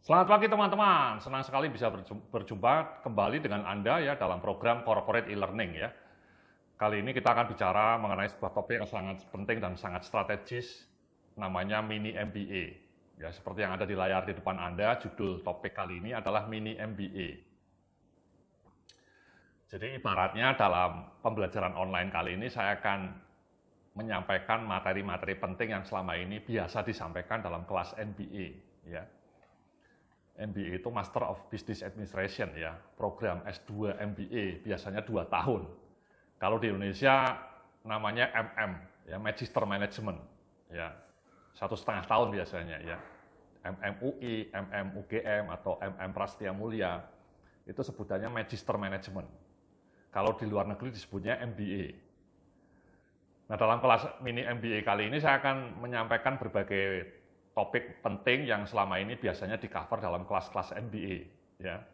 Selamat pagi teman-teman, senang sekali bisa berjumpa kembali dengan Anda ya dalam program Corporate e-learning ya. Kali ini kita akan bicara mengenai sebuah topik yang sangat penting dan sangat strategis, namanya mini MBA. Ya, seperti yang ada di layar di depan Anda, judul topik kali ini adalah mini MBA. Jadi ibaratnya dalam pembelajaran online kali ini saya akan menyampaikan materi-materi penting yang selama ini biasa disampaikan dalam kelas MBA ya. MBA itu Master of Business Administration ya, program S2 MBA biasanya 2 tahun. Kalau di Indonesia namanya MM ya, Magister Management ya, 1,5 tahun biasanya ya. MMUI, MMUGM atau MM Prasetya Mulia itu sebutannya Magister Management. Kalau di luar negeri disebutnya MBA. Nah, dalam kelas mini MBA kali ini saya akan menyampaikan berbagai topik penting yang selama ini biasanya di-cover dalam kelas-kelas MBA. Ya.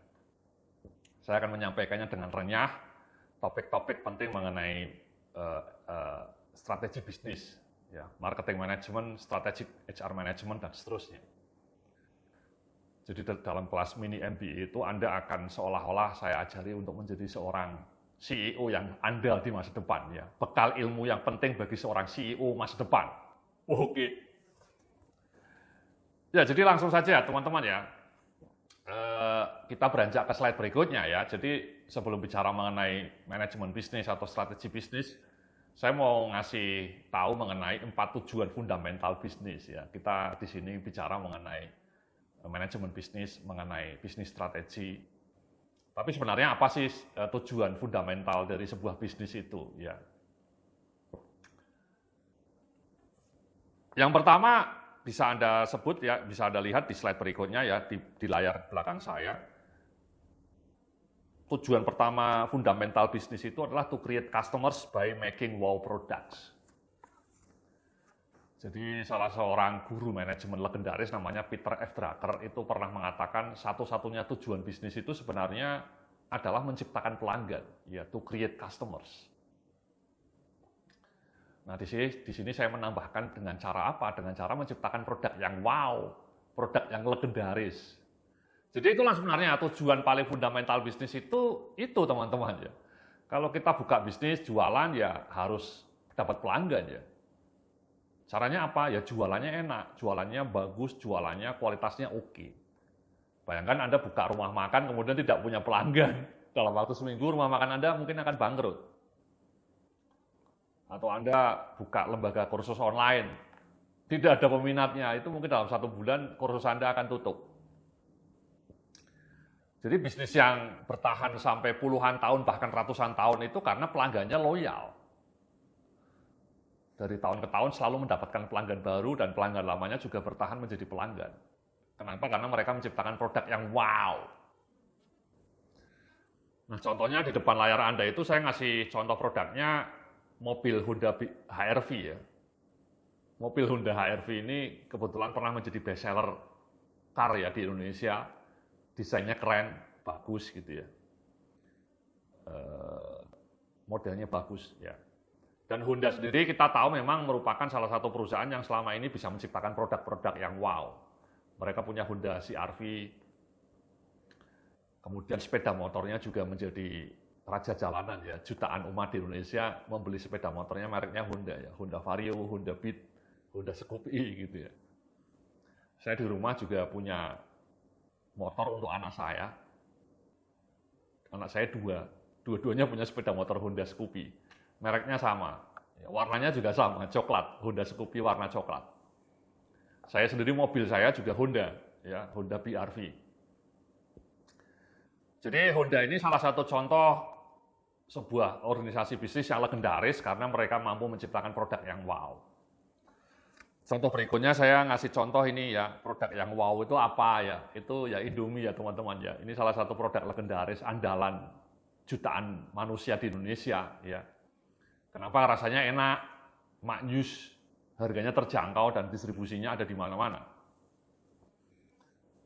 Saya akan menyampaikannya dengan renyah, topik-topik penting mengenai strategi bisnis, ya, marketing management, strategic HR management, dan seterusnya. Jadi dalam kelas mini MBA itu Anda akan seolah-olah saya ajari untuk menjadi seorang CEO yang andal di masa depan. Ya. Bekal ilmu yang penting bagi seorang CEO masa depan. Oke. Ya, jadi langsung saja teman-teman ya, kita beranjak ke slide berikutnya ya. Jadi sebelum bicara mengenai manajemen bisnis atau strategi bisnis, saya mau ngasih tahu mengenai 4 tujuan fundamental bisnis ya. Kita di sini bicara mengenai manajemen bisnis, mengenai bisnis strategi. Tapi sebenarnya apa sih tujuan fundamental dari sebuah bisnis itu ya? Yang pertama bisa Anda sebut ya, bisa Anda lihat di slide berikutnya ya, di layar belakang saya. Tujuan pertama fundamental bisnis itu adalah to create customers by making wow products. Jadi salah seorang guru manajemen legendaris namanya Peter F. Drucker itu pernah mengatakan satu-satunya tujuan bisnis itu sebenarnya adalah menciptakan pelanggan, ya, to create customers. Nah, di sini saya menambahkan dengan cara apa? Dengan cara menciptakan produk yang wow, produk yang legendaris. Jadi itulah sebenarnya tujuan paling fundamental bisnis itu teman-teman ya. Kalau kita buka bisnis, jualan ya harus dapat pelanggan ya. Caranya apa? Ya jualannya enak, jualannya bagus, jualannya kualitasnya oke. Bayangkan Anda buka rumah makan kemudian tidak punya pelanggan. Dalam waktu seminggu rumah makan Anda mungkin akan bangkrut. Atau Anda buka lembaga kursus online, tidak ada peminatnya, itu mungkin dalam 1 bulan kursus Anda akan tutup. Jadi bisnis yang bertahan sampai puluhan tahun, bahkan ratusan tahun itu karena pelanggannya loyal. Dari tahun ke tahun selalu mendapatkan pelanggan baru dan pelanggan lamanya juga bertahan menjadi pelanggan. Kenapa? Karena mereka menciptakan produk yang wow. Nah, contohnya di depan layar Anda itu saya ngasih contoh produknya mobil Honda HR-V ya. Mobil Honda HR-V ini kebetulan pernah menjadi best seller car ya di Indonesia. Desainnya keren, bagus gitu ya. Modelnya bagus ya. Dan Honda sendiri kita tahu memang merupakan salah satu perusahaan yang selama ini bisa menciptakan produk-produk yang wow. Mereka punya Honda CR-V, kemudian sepeda motornya juga menjadi raja jalanan ya. Jutaan umat di Indonesia membeli sepeda motornya mereknya Honda ya. Honda Vario, Honda Beat, Honda Scoopy gitu ya. Saya di rumah juga punya motor untuk anak saya. Anak saya dua-duanya punya sepeda motor Honda Scoopy. Mereknya sama, warnanya juga sama, coklat, Honda Scoopy warna coklat. Saya sendiri mobil saya juga Honda, ya, Honda BR-V. Jadi Honda ini salah satu contoh sebuah organisasi bisnis yang legendaris karena mereka mampu menciptakan produk yang wow. Contoh berikutnya saya ngasih contoh ini ya, produk yang wow itu apa ya? Itu ya Indomie ya teman-teman ya. Ini salah satu produk legendaris andalan jutaan manusia di Indonesia ya. Kenapa? Rasanya enak, maknyus, harganya terjangkau dan distribusinya ada di mana-mana.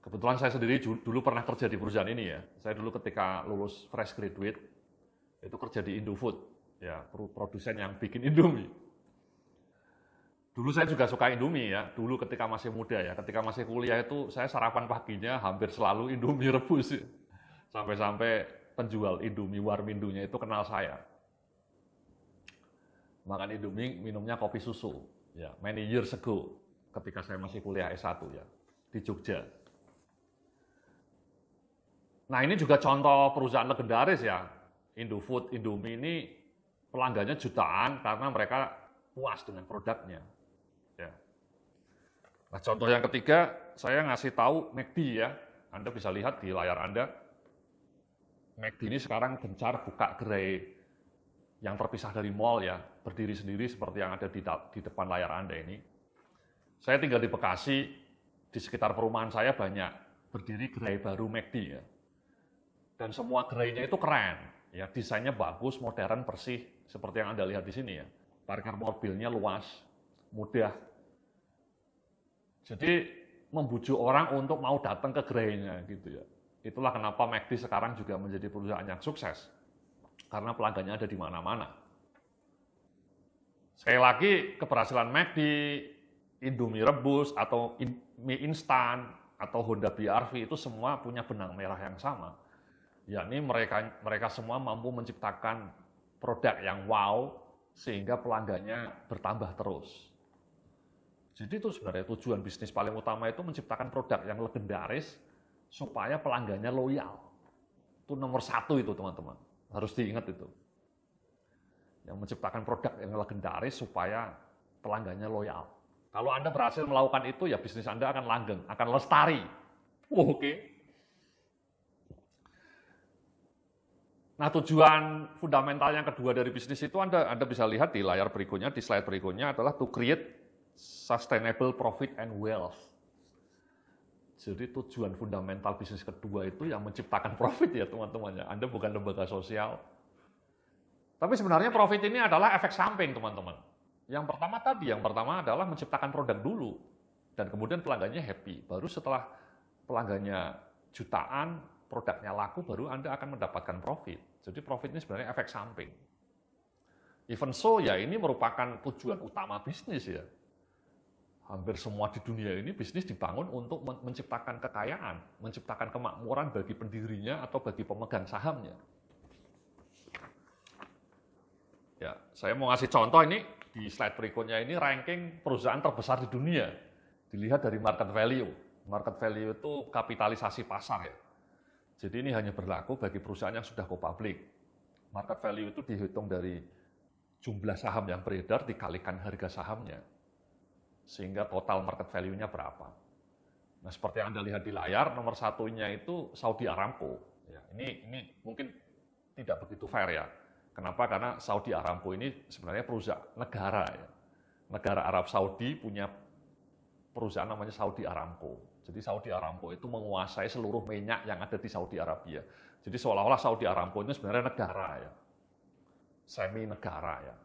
Kebetulan saya sendiri dulu pernah kerja di perusahaan ini ya. Saya dulu ketika lulus fresh graduate itu kerja di Indofood ya, produsen yang bikin Indomie. Dulu saya juga suka Indomie ya, dulu ketika masih muda ya, ketika masih kuliah itu saya sarapan paginya hampir selalu Indomie rebus. Sampai-sampai penjual Indomie Warmindunya itu kenal saya. Makan Indomie, minumnya kopi susu. Ya, many years ago, ketika saya masih kuliah S1 ya, di Jogja. Nah ini juga contoh perusahaan legendaris ya, Indofood, Indomie ini pelanggannya jutaan karena mereka puas dengan produknya. Ya. Nah contoh yang ketiga, saya ngasih tahu McD ya, Anda bisa lihat di layar Anda, McD ini sekarang gencar buka gerai yang terpisah dari mall ya, berdiri sendiri seperti yang ada di depan layar Anda ini. Saya tinggal di Bekasi, di sekitar perumahan saya banyak berdiri gerai baru McD ya. Dan semua gerainya itu keren, ya desainnya bagus, modern, bersih, seperti yang Anda lihat di sini ya. Parkir mobilnya luas, mudah. Jadi membujuk orang untuk mau datang ke gerainya gitu ya. Itulah kenapa McD sekarang juga menjadi perusahaan yang sukses. Karena pelanggannya ada di mana-mana. Sekali lagi, keberhasilan McD, Indomie rebus, atau mie instan, atau Honda BR-V itu semua punya benang merah yang sama. Yakni mereka semua mampu menciptakan produk yang wow, sehingga pelanggannya bertambah terus. Jadi itu sebenarnya tujuan bisnis paling utama itu menciptakan produk yang legendaris, supaya pelanggannya loyal. Itu nomor satu itu teman-teman, harus diingat itu. Yang menciptakan produk yang legendaris supaya pelanggannya loyal. Kalau Anda berhasil melakukan itu, ya bisnis Anda akan langgeng, akan lestari. Oke. Nah tujuan fundamental yang kedua dari bisnis itu Anda bisa lihat di layar berikutnya, di slide berikutnya adalah to create sustainable profit and wealth. Jadi tujuan fundamental bisnis kedua itu yang menciptakan profit ya teman-teman ya. Anda bukan lembaga sosial. Tapi sebenarnya profit ini adalah efek samping teman-teman. Yang pertama adalah menciptakan produk dulu. Dan kemudian pelanggannya happy. Baru setelah pelanggannya jutaan, produknya laku, baru Anda akan mendapatkan profit. Jadi profit ini sebenarnya efek samping. Even so ya ini merupakan tujuan utama bisnis ya. Hampir semua di dunia ini bisnis dibangun untuk menciptakan kekayaan, menciptakan kemakmuran bagi pendirinya atau bagi pemegang sahamnya. Ya, saya mau ngasih contoh ini di slide berikutnya ini ranking perusahaan terbesar di dunia. Dilihat dari market value. Market value itu kapitalisasi pasar ya. Jadi ini hanya berlaku bagi perusahaan yang sudah go public. Market value itu dihitung dari jumlah saham yang beredar dikalikan harga sahamnya. Sehingga total market value-nya berapa. Nah, seperti yang Anda lihat di layar, nomor satunya itu Saudi Aramco. Ya, ini mungkin tidak begitu fair ya. Kenapa? Karena Saudi Aramco ini sebenarnya perusahaan negara ya. Negara Arab Saudi punya perusahaan namanya Saudi Aramco. Jadi Saudi Aramco itu menguasai seluruh minyak yang ada di Saudi Arabia. Jadi seolah-olah Saudi Aramco ini sebenarnya negara ya. Semi negara ya.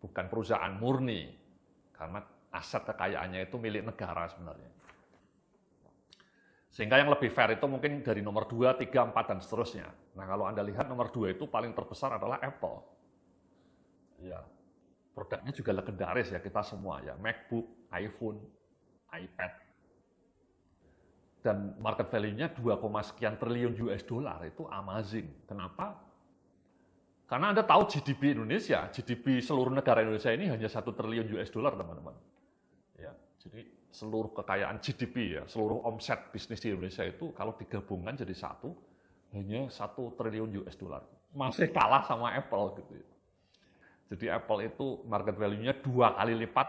Bukan perusahaan murni. Karena aset kekayaannya itu milik negara sebenarnya. Sehingga yang lebih fair itu mungkin dari nomor 2, 3, 4, dan seterusnya. Nah kalau Anda lihat nomor 2 itu paling terbesar adalah Apple. Ya, produknya juga legendaris ya kita semua ya. MacBook, iPhone, iPad. Dan market value-nya 2, sekian triliun US dollar itu amazing. Kenapa? Karena Anda tahu GDP Indonesia, GDP seluruh negara Indonesia ini hanya 1 triliun US dollar teman-teman. Ya, jadi seluruh kekayaan GDP ya, seluruh omset bisnis di Indonesia itu kalau digabungkan jadi satu, hanya 1 triliun US dollar. Masih kalah sama Apple gitu ya. Jadi Apple itu market value-nya 2 kali lipat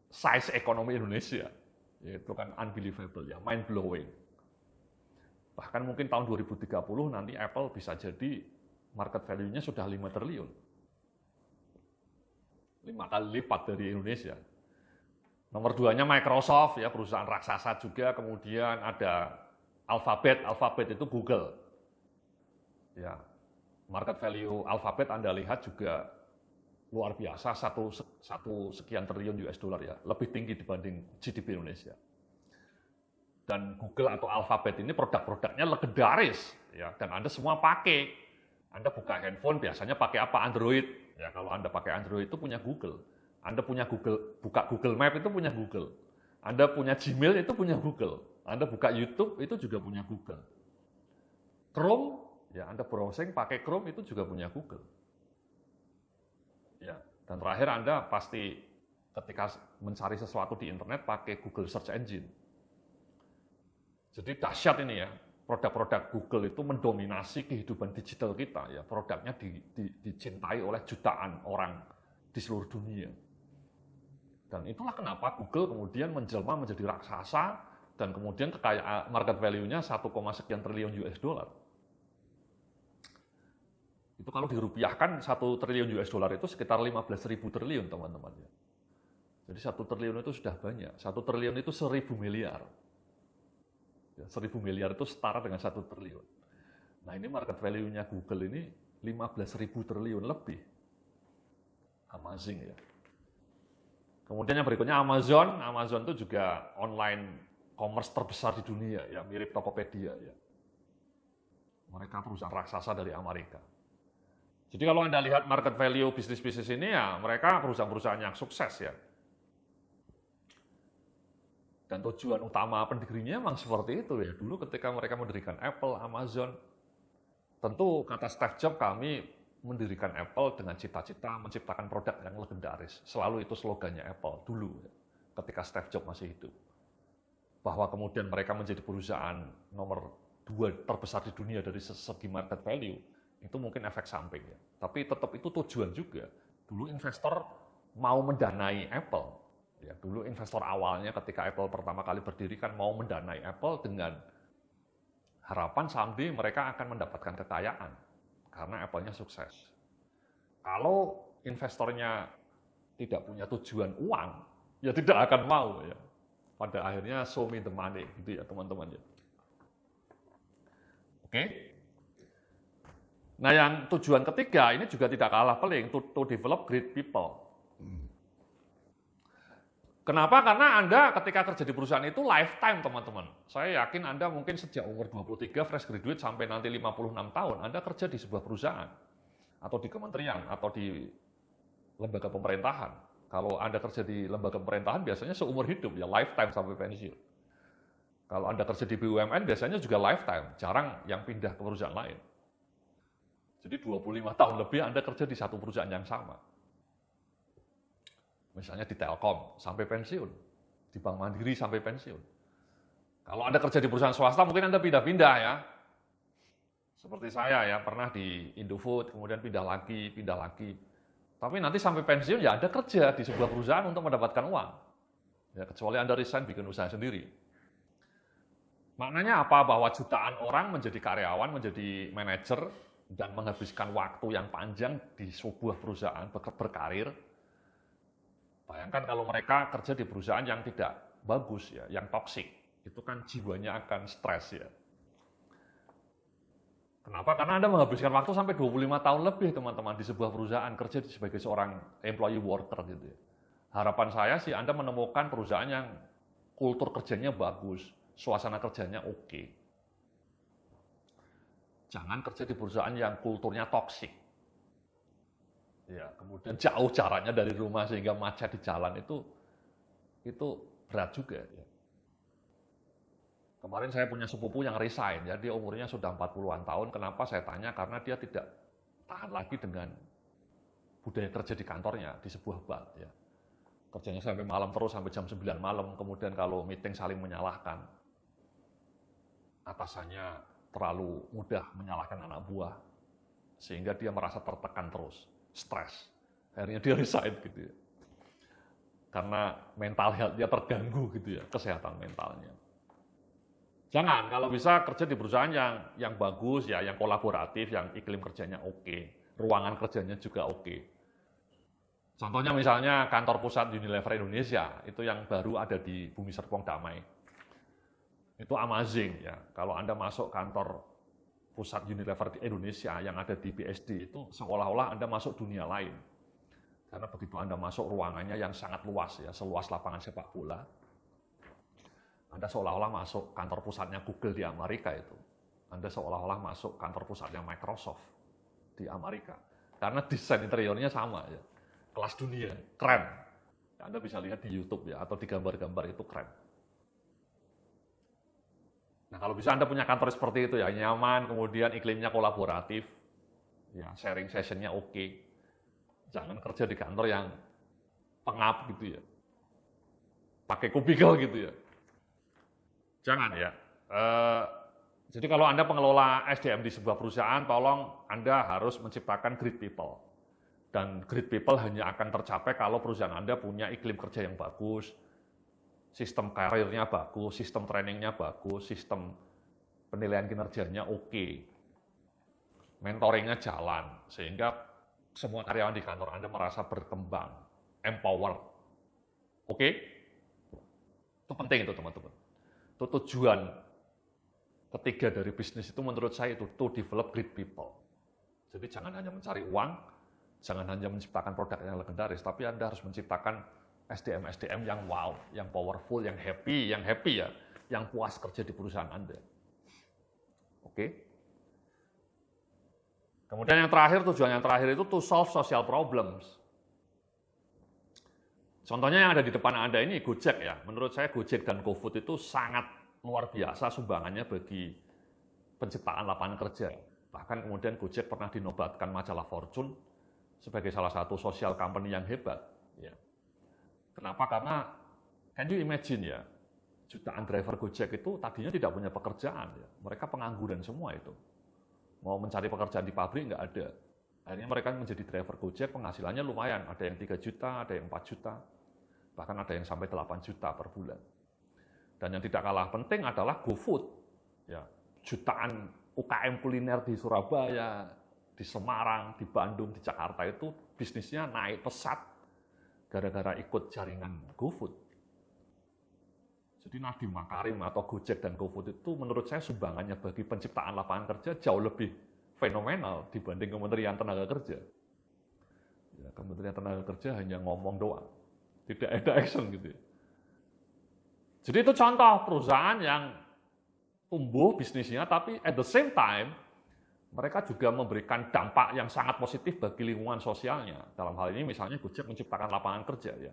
size ekonomi Indonesia. Ya, itu kan unbelievable ya, mind blowing. Bahkan mungkin tahun 2030 nanti Apple bisa jadi market value-nya sudah 5 triliun. 5 kali lipat dari Indonesia. Nomor 2-nya Microsoft, ya perusahaan raksasa juga, kemudian ada Alphabet itu Google. Ya, market value Alphabet Anda lihat juga luar biasa, satu sekian triliun US dollar ya, lebih tinggi dibanding GDP Indonesia. Dan Google atau Alphabet ini produk-produknya legendaris, ya, dan Anda semua pakai. Anda buka handphone biasanya pakai apa? Android. Ya, kalau Anda pakai Android itu punya Google. Anda punya Google, buka Google Map itu punya Google. Anda punya Gmail itu punya Google. Anda buka YouTube itu juga punya Google. Chrome, ya Anda browsing pakai Chrome itu juga punya Google. Ya, dan terakhir Anda pasti ketika mencari sesuatu di internet pakai Google Search Engine. Jadi dahsyat ini ya, produk-produk Google itu mendominasi kehidupan digital kita ya, produknya dicintai oleh jutaan orang di seluruh dunia. Dan itulah kenapa Google kemudian menjelma menjadi raksasa dan kemudian kekayaan market value-nya 1, sekian triliun US dollar. Itu kalau dirupiahkan 1 triliun US dollar itu sekitar 15.000 triliun teman-teman ya. Jadi 1 triliun itu sudah banyak. 1 triliun itu 1.000 miliar. Ya, 1.000 miliar itu setara dengan 1 triliun. Nah ini market value-nya Google ini 15.000 triliun lebih. Amazing ya. Kemudian yang berikutnya Amazon. Amazon itu juga online commerce terbesar di dunia ya, mirip Tokopedia ya. Mereka perusahaan raksasa dari Amerika. Jadi kalau Anda lihat market value bisnis-bisnis ini ya, mereka perusahaan-perusahaan yang sukses ya. Dan tujuan utama pendirinya memang seperti itu ya. Dulu ketika mereka mendirikan Apple, Amazon, tentu kata Steve Jobs, kami mendirikan Apple dengan cita-cita menciptakan produk yang legendaris. Selalu itu slogannya Apple dulu ya, ketika Steve Jobs masih hidup. Bahwa kemudian mereka menjadi perusahaan nomor 2 terbesar di dunia dari segi market value, itu mungkin efek samping ya. Tapi tetap itu tujuan juga. Dulu investor mau mendanai Apple. Ya, dulu investor awalnya ketika Apple pertama kali berdiri kan mau mendanai Apple dengan harapan someday mereka akan mendapatkan kekayaan karena Apple-nya sukses. Kalau investornya tidak punya tujuan uang, ya tidak akan mau ya. Pada akhirnya show me the money gitu ya teman-teman ya. Oke. Nah yang tujuan ketiga ini juga tidak kalah penting, to develop great people. Kenapa? Karena Anda ketika kerja di perusahaan itu lifetime, teman-teman. Saya yakin Anda mungkin sejak umur 23, fresh graduate, sampai nanti 56 tahun, Anda kerja di sebuah perusahaan, atau di kementerian, atau di lembaga pemerintahan. Kalau Anda kerja di lembaga pemerintahan, biasanya seumur hidup, ya lifetime sampai pensiun. Kalau Anda kerja di BUMN, biasanya juga lifetime, jarang yang pindah ke perusahaan lain. Jadi 25 tahun lebih Anda kerja di satu perusahaan yang sama. Misalnya di Telkom sampai pensiun, di Bank Mandiri sampai pensiun. Kalau Anda kerja di perusahaan swasta mungkin Anda pindah-pindah ya. Seperti saya ya, pernah di Indofood, kemudian pindah lagi. Tapi nanti sampai pensiun ya Anda kerja di sebuah perusahaan untuk mendapatkan uang. Ya, kecuali Anda resign bikin usaha sendiri. Maknanya apa? Bahwa jutaan orang menjadi karyawan, menjadi manajer, dan menghabiskan waktu yang panjang di sebuah perusahaan, berkarir. Bayangkan kalau mereka kerja di perusahaan yang tidak bagus ya, yang toksik, itu kan jiwanya akan stres ya. Kenapa? Karena Anda menghabiskan waktu sampai 25 tahun lebih teman-teman di sebuah perusahaan, kerja sebagai seorang employee worker gitu ya. Harapan saya sih Anda menemukan perusahaan yang kultur kerjanya bagus, suasana kerjanya oke. Jangan kerja di perusahaan yang kulturnya toksik. Ya, kemudian jauh jaraknya dari rumah sehingga macet di jalan itu berat juga ya. Kemarin saya punya sepupu yang resign ya, dia umurnya sudah 40-an tahun. Kenapa saya tanya? Karena dia tidak tahan lagi dengan budaya kerja di kantornya di sebuah bank ya. Kerjanya sampai malam terus sampai jam 9 malam, kemudian kalau meeting saling menyalahkan. Atasannya terlalu mudah menyalahkan anak buah sehingga dia merasa tertekan terus. Stres, akhirnya dia resign gitu ya. Karena mental health dia terganggu gitu ya, kesehatan mentalnya. Jangan, kalau bisa kerja di perusahaan yang bagus ya, yang kolaboratif, yang iklim kerjanya oke, ruangan kerjanya juga oke. Contohnya misalnya kantor pusat Unilever Indonesia, itu yang baru ada di Bumi Serpong Damai. Itu amazing ya, kalau Anda masuk kantor pusat Unilever di Indonesia yang ada di BSD itu seolah-olah Anda masuk dunia lain. Karena begitu Anda masuk ruangannya yang sangat luas ya, seluas lapangan sepak bola. Anda seolah-olah masuk kantor pusatnya Google di Amerika itu. Anda seolah-olah masuk kantor pusatnya Microsoft di Amerika. Karena desain interiornya sama ya. Kelas dunia, keren. Anda bisa lihat di YouTube ya, atau di gambar-gambar itu keren. Nah, kalau bisa Anda punya kantor seperti itu ya, nyaman, kemudian iklimnya kolaboratif, ya sharing sessionnya oke. Jangan kerja di kantor yang pengap gitu ya, pakai kubikel gitu ya. Jangan ya. Jadi kalau Anda pengelola SDM di sebuah perusahaan, tolong Anda harus menciptakan great people. Dan great people hanya akan tercapai kalau perusahaan Anda punya iklim kerja yang bagus, sistem karirnya bagus, sistem trainingnya bagus, sistem penilaian kinerjanya oke, mentoringnya jalan, sehingga semua karyawan di kantor Anda merasa berkembang, empower. Oke? Itu penting itu teman-teman. Itu tujuan ketiga dari bisnis itu menurut saya itu to develop great people. Jadi jangan hanya mencari uang, jangan hanya menciptakan produk yang legendaris, tapi Anda harus menciptakan SDM yang wow, yang powerful, yang happy ya, yang puas kerja di perusahaan Anda. Oke? Kemudian yang terakhir, tujuan yang terakhir itu to solve social problems. Contohnya yang ada di depan Anda ini Gojek ya. Menurut saya Gojek dan GoFood itu sangat luar biasa sumbangannya bagi penciptaan lapangan kerja. Bahkan kemudian Gojek pernah dinobatkan majalah Fortune sebagai salah satu social company yang hebat. Ya. Kenapa? Karena can you imagine ya, jutaan driver Gojek itu tadinya tidak punya pekerjaan. Ya. Mereka pengangguran semua itu. Mau mencari pekerjaan di pabrik nggak ada. Akhirnya mereka menjadi driver Gojek, penghasilannya lumayan. Ada yang 3 juta, ada yang 4 juta. Bahkan ada yang sampai 8 juta per bulan. Dan yang tidak kalah penting adalah GoFood. Ya, jutaan UKM kuliner di Surabaya, di Semarang, di Bandung, di Jakarta itu bisnisnya naik pesat gara-gara ikut jaringan GoFood. Jadi Nadiem Makarim atau Gojek dan GoFood itu menurut saya sumbangannya bagi penciptaan lapangan kerja jauh lebih fenomenal dibanding Kementerian Tenaga Kerja. Ya, Kementerian Tenaga Kerja hanya ngomong doang, tidak ada action gitu ya. Jadi itu contoh perusahaan yang tumbuh bisnisnya, tapi at the same time mereka juga memberikan dampak yang sangat positif bagi lingkungan sosialnya. Dalam hal ini misalnya Gojek menciptakan lapangan kerja ya,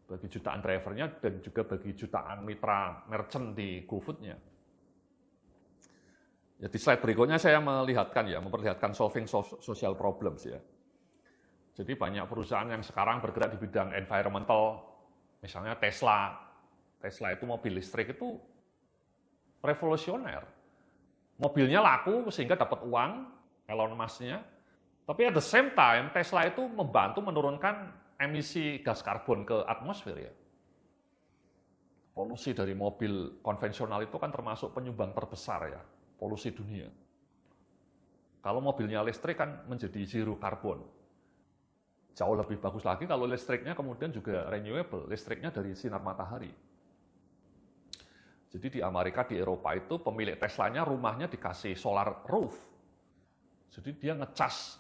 bagi jutaan drivernya dan juga bagi jutaan mitra merchant di GoFood-nya. Ya, di slide berikutnya saya memperlihatkan solving social problems ya. Jadi banyak perusahaan yang sekarang bergerak di bidang environmental, misalnya Tesla. Tesla itu mobil listrik itu revolusioner. Mobilnya laku sehingga dapat uang, Elon Musk-nya. Tapi at the same time, Tesla itu membantu menurunkan emisi gas karbon ke atmosfer ya. Polusi dari mobil konvensional itu kan termasuk penyumbang terbesar ya, polusi dunia. Kalau mobilnya listrik kan menjadi zero karbon. Jauh lebih bagus lagi kalau listriknya kemudian juga renewable, listriknya dari sinar matahari. Jadi di Amerika, di Eropa itu pemilik Teslanya rumahnya dikasih solar roof. Jadi dia ngecas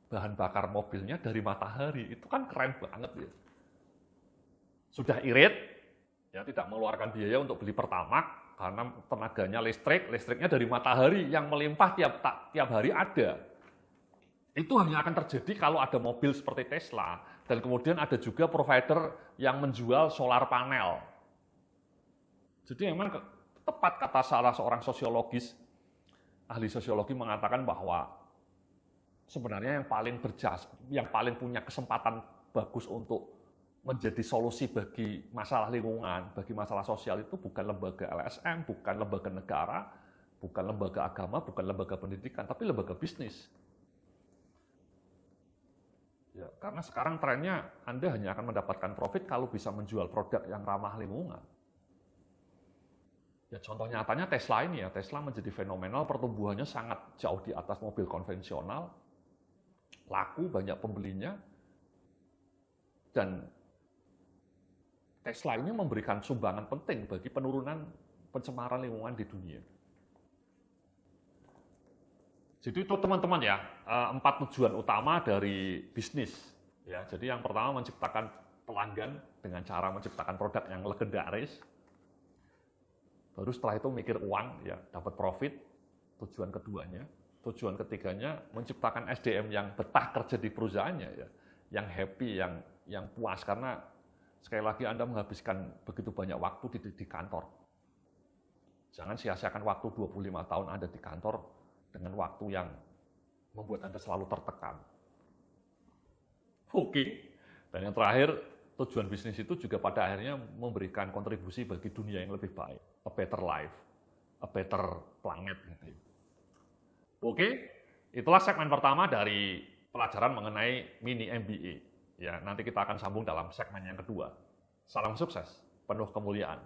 bahan bakar mobilnya dari matahari. Itu kan keren banget ya. Sudah irit, ya tidak mengeluarkan biaya untuk beli Pertamax karena tenaganya listriknya dari matahari yang melimpah tiap hari ada. Itu hanya akan terjadi kalau ada mobil seperti Tesla. Dan kemudian ada juga provider yang menjual solar panel. Jadi memang tepat kata salah seorang ahli sosiologi mengatakan bahwa sebenarnya yang paling punya kesempatan bagus untuk menjadi solusi bagi masalah lingkungan, bagi masalah sosial itu bukan lembaga LSM, bukan lembaga negara, bukan lembaga agama, bukan lembaga pendidikan, tapi lembaga bisnis. Ya, karena sekarang trennya Anda hanya akan mendapatkan profit kalau bisa menjual produk yang ramah lingkungan. Ya, contoh nyatanya Tesla ini ya, Tesla menjadi fenomenal, pertumbuhannya sangat jauh di atas mobil konvensional, laku, banyak pembelinya, dan Tesla ini memberikan sumbangan penting bagi penurunan pencemaran lingkungan di dunia. Jadi itu teman-teman ya, 4 tujuan utama dari bisnis. Ya, jadi yang pertama menciptakan pelanggan dengan cara menciptakan produk yang legendaris. Baru setelah itu mikir uang, ya dapat profit, tujuan keduanya. Tujuan ketiganya menciptakan SDM yang betah kerja di perusahaannya, ya, yang happy, yang puas. Karena Sekali lagi Anda menghabiskan begitu banyak waktu di kantor. Jangan sia-siakan waktu 25 tahun Anda di kantor dengan waktu yang membuat Anda selalu tertekan. Oke. Dan yang terakhir, tujuan bisnis itu juga pada akhirnya memberikan kontribusi bagi dunia yang lebih baik. A better life, a better planet. Oke, itulah segmen pertama dari pelajaran mengenai mini MBA. Ya, nanti kita akan sambung dalam segmen yang kedua. Salam sukses, penuh kemuliaan.